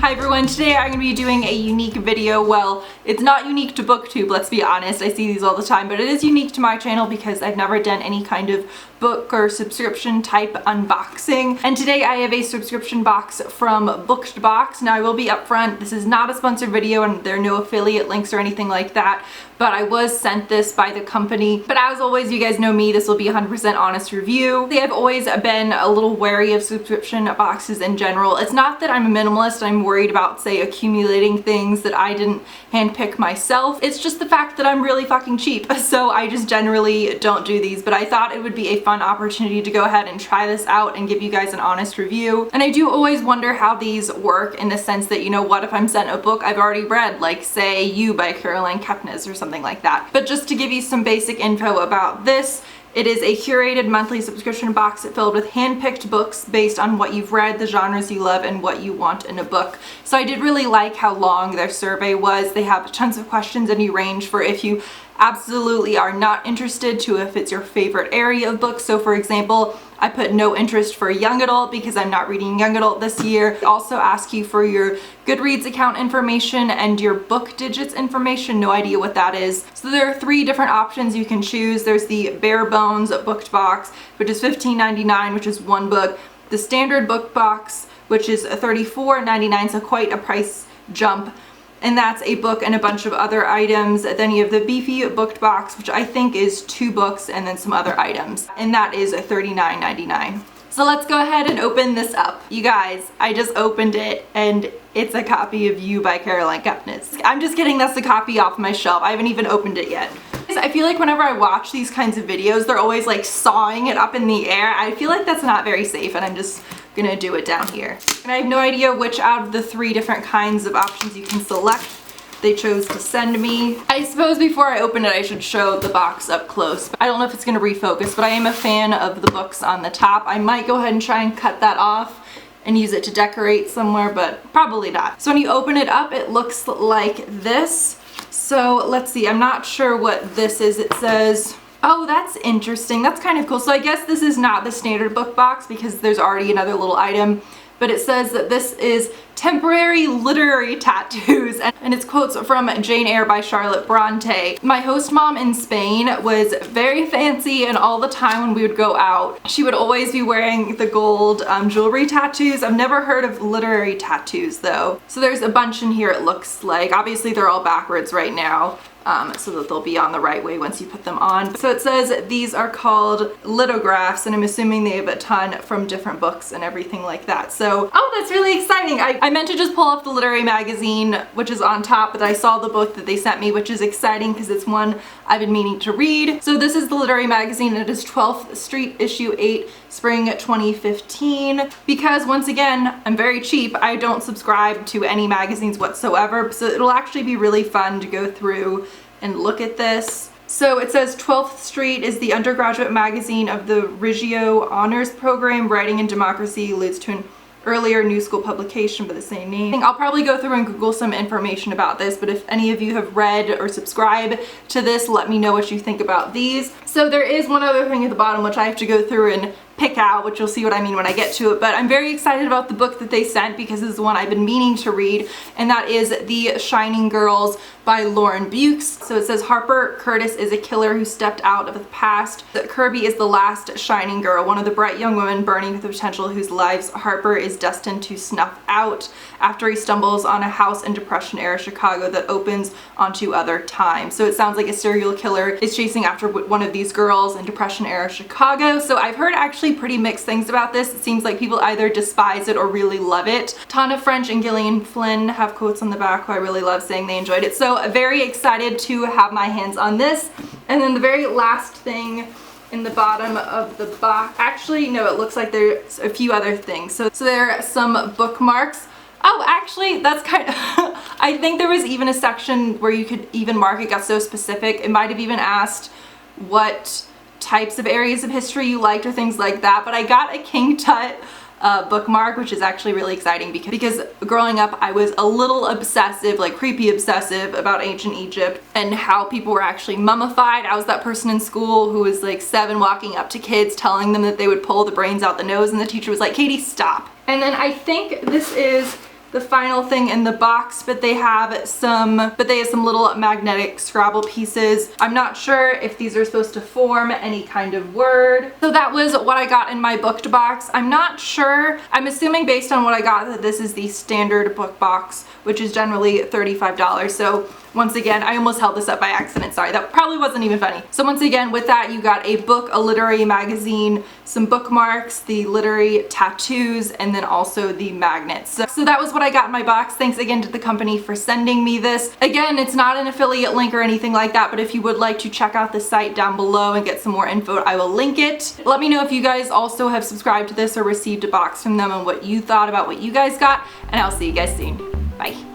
Hi everyone, today I'm going to be doing a unique video. Well, it's not unique to BookTube, let's be honest. I see these all the time, but it is unique to my channel because I've never done any kind of book or subscription type unboxing. And today I have a subscription box from Bookmarks. Now I will be upfront, this is not a sponsored video and there are no affiliate links or anything like that, but I was sent this by the company. But as always, you guys know me, this will be 100% honest review. I've always been a little wary of subscription boxes in general. It's not that I'm a minimalist, I'm worried about, say, accumulating things that I didn't handpick myself. It's just the fact that I'm really fucking cheap, so I just generally don't do these. But I thought it would be a fun opportunity to go ahead and try this out and give you guys an honest review. And I do always wonder how these work in the sense that, you know, what if I'm sent a book I've already read, like say You by Caroline Kepnes or something like that. But just to give you some basic info about this, it is a curated monthly subscription box filled with hand-picked books based on what you've read, the genres you love, and what you want in a book. So I did really like how long their survey was. They have tons of questions and you range for if you absolutely are not interested to if it's your favorite area of books. So for example, I put no interest for young adult because I'm not reading young adult this year. They also ask you for your Goodreads account information and your book digits information. No idea what that is. So there are 3 different options you can choose. There's the bare bones booked box, which is $15.99, which is 1 book. The standard book box, which is $34.99, so quite a price jump. And that's a book and a bunch of other items. Then you have the beefy booked box, which I think is 2 books and then some other items. And that is $39.99. So let's go ahead and open this up. You guys, I just opened it and it's a copy of You by Caroline Kepnes. I'm just kidding, that's a copy off my shelf. I haven't even opened it yet. I feel like whenever I watch these kinds of videos, they're always like sawing it up in the air. I feel like that's not very safe and I'm just gonna do it down here. And I have no idea which out of the 3 different kinds of options you can select they chose to send me. I suppose before I open it I should show the box up close. I don't know if it's gonna refocus, but I am a fan of the books on the top. I might go ahead and try and cut that off and use it to decorate somewhere, but probably not. So when you open it up, it looks like this. So let's see, I'm not sure what this is. It says, oh, that's interesting. That's kind of cool. So I guess this is not the standard book box because there's already another little item, but it says that this is temporary literary tattoos, and it's quotes from Jane Eyre by Charlotte Bronte. My host mom in Spain was very fancy, and all the time when we would go out, she would always be wearing the gold jewelry tattoos. I've never heard of literary tattoos though. So there's a bunch in here, it looks like. Obviously they're all backwards right now. So that they'll be on the right way once you put them on. So it says these are called lithographs, and I'm assuming they have a ton from different books and everything like that. So, oh, that's really exciting. I meant to just pull off the literary magazine, which is on top, but I saw the book that they sent me, which is exciting because it's one I've been meaning to read. So this is the literary magazine. It is 12th Street, issue 8, spring 2015. Because once again, I'm very cheap. I don't subscribe to any magazines whatsoever, so it'll actually be really fun to go through and look at this. So it says 12th Street is the undergraduate magazine of the Reggio Honors Program. Writing in Democracy alludes to an earlier new school publication by the same name. I'll probably go through and Google some information about this, but if any of you have read or subscribed to this, let me know what you think about these. So there is one other thing at the bottom which I have to go through and pick out, which you'll see what I mean when I get to it, but I'm very excited about the book that they sent because this is one I've been meaning to read, and that is The Shining Girls by Lauren Bukes. So it says Harper Curtis is a killer who stepped out of the past. Kirby is the last shining girl, one of the bright young women burning with the potential whose lives Harper is destined to snuff out after he stumbles on a house in Depression-era Chicago that opens onto other time. So it sounds like a serial killer is chasing after one of these girls in Depression-era Chicago. So I've heard actually pretty mixed things about this. It seems like people either despise it or really love it. Tana French and Gillian Flynn have quotes on the back who I really love saying they enjoyed it. So very excited to have my hands on this. And then the very last thing in the bottom of the box, actually no, it looks like there's a few other things. So there are some bookmarks. Oh, actually, that's kind of, I think there was even a section where you could even mark it, got so specific. It might have even asked what types of areas of history you liked or things like that, but I got a King Tut bookmark, which is actually really exciting because growing up I was a little obsessive, like creepy obsessive about ancient Egypt and how people were actually mummified. I was that person in school who was like 7 walking up to kids telling them that they would pull the brains out the nose, and the teacher was like, Katie, stop. And then I think this is the final thing in the box, but they have some little magnetic Scrabble pieces. I'm not sure if these are supposed to form any kind of word. So that was what I got in my booked box. I'm not sure. I'm assuming based on what I got that this is the standard book box, which is generally $35. So once again, I almost held this up by accident. Sorry, that probably wasn't even funny. So once again, with that, you got a book, a literary magazine, some bookmarks, the literary tattoos, and then also the magnets. So that was what I got in my box. Thanks again to the company for sending me this. Again, it's not an affiliate link or anything like that, but if you would like to check out the site down below and get some more info, I will link it. Let me know if you guys also have subscribed to this or received a box from them and what you thought about what you guys got, and I'll see you guys soon. Bye.